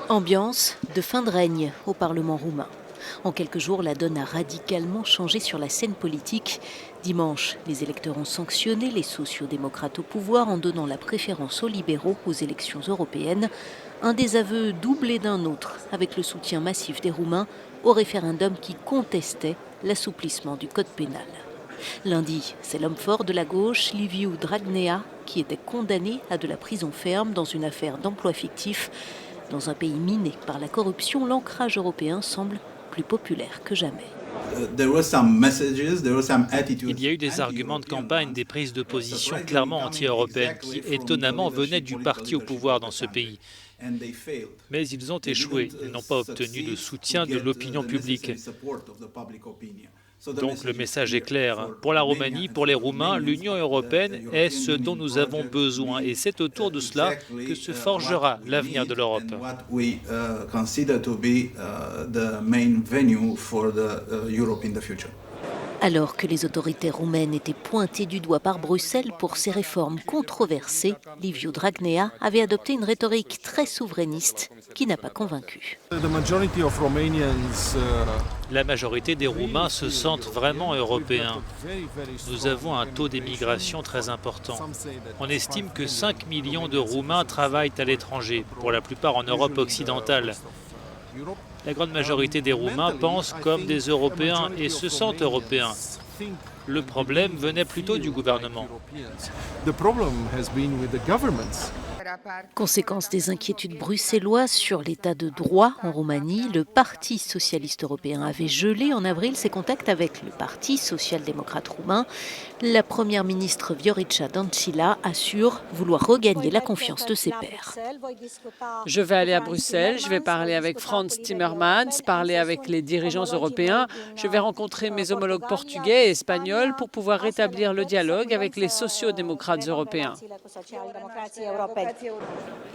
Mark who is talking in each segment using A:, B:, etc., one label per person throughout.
A: Ambiance de fin de règne au Parlement roumain. En quelques jours, la donne a radicalement changé sur la scène politique. Dimanche, les électeurs ont sanctionné les sociaux-démocrates au pouvoir en donnant la préférence aux libéraux aux élections européennes. Un désaveu doublé d'un autre, avec le soutien massif des Roumains au référendum qui contestait l'assouplissement du code pénal. Lundi, c'est l'homme fort de la gauche, Liviu Dragnea, qui était condamné à de la prison ferme dans une affaire d'emploi fictif. Dans un pays miné par la corruption, l'ancrage européen semble plus populaire que jamais.
B: Il y a eu des arguments de campagne, des prises de position clairement anti-européennes qui, étonnamment, venaient du parti au pouvoir dans ce pays. Mais ils ont échoué. Ils n'ont pas obtenu le soutien de l'opinion publique. Donc le message est clair. Pour la Roumanie, pour les Roumains, l'Union européenne est ce dont nous avons besoin. Et c'est autour de cela que se forgera l'avenir de l'Europe.
A: Alors que les autorités roumaines étaient pointées du doigt par Bruxelles pour ces réformes controversées, Liviu Dragnea avait adopté une rhétorique très souverainiste qui n'a pas convaincu.
B: La majorité des Roumains se sentent vraiment européens. Nous avons un taux d'émigration très important. On estime que 5 millions de Roumains travaillent à l'étranger, pour la plupart en Europe occidentale. La grande majorité des Roumains pensent comme des Européens et se sentent européens. Le problème venait plutôt du gouvernement.
A: Conséquence des inquiétudes bruxelloises sur l'état de droit en Roumanie, le Parti socialiste européen avait gelé en avril ses contacts avec le Parti social-démocrate roumain. La première ministre Viorica Dăncilă assure vouloir regagner la confiance de ses pairs.
C: Je vais aller à Bruxelles, je vais parler avec Frans Timmermans, parler avec les dirigeants européens, je vais rencontrer mes homologues portugais et espagnols pour pouvoir rétablir le dialogue avec les sociaux-démocrates européens.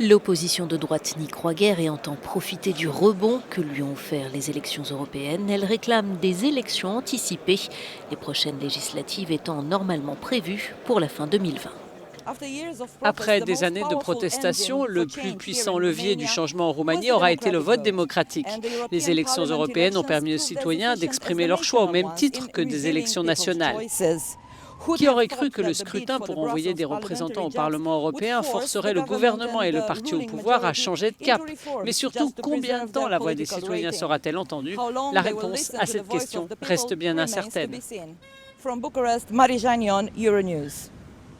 A: L'opposition de droite n'y croit guère et entend profiter du rebond que lui ont offert les élections européennes. Elle réclame des élections anticipées, les prochaines législatives étant normalement prévues pour la fin 2020.
C: Après des années de protestation, le plus puissant levier du changement en Roumanie aura été le vote démocratique. Les élections européennes ont permis aux citoyens d'exprimer leur choix au même titre que des élections nationales. Qui aurait cru que le scrutin pour envoyer des représentants au Parlement européen forcerait le gouvernement et le parti au pouvoir à changer de cap? Mais surtout, combien de temps la voix des citoyens sera-t-elle entendue? La réponse à cette question reste bien incertaine.
D: From Bucharest, Marijan Ion, Euronews.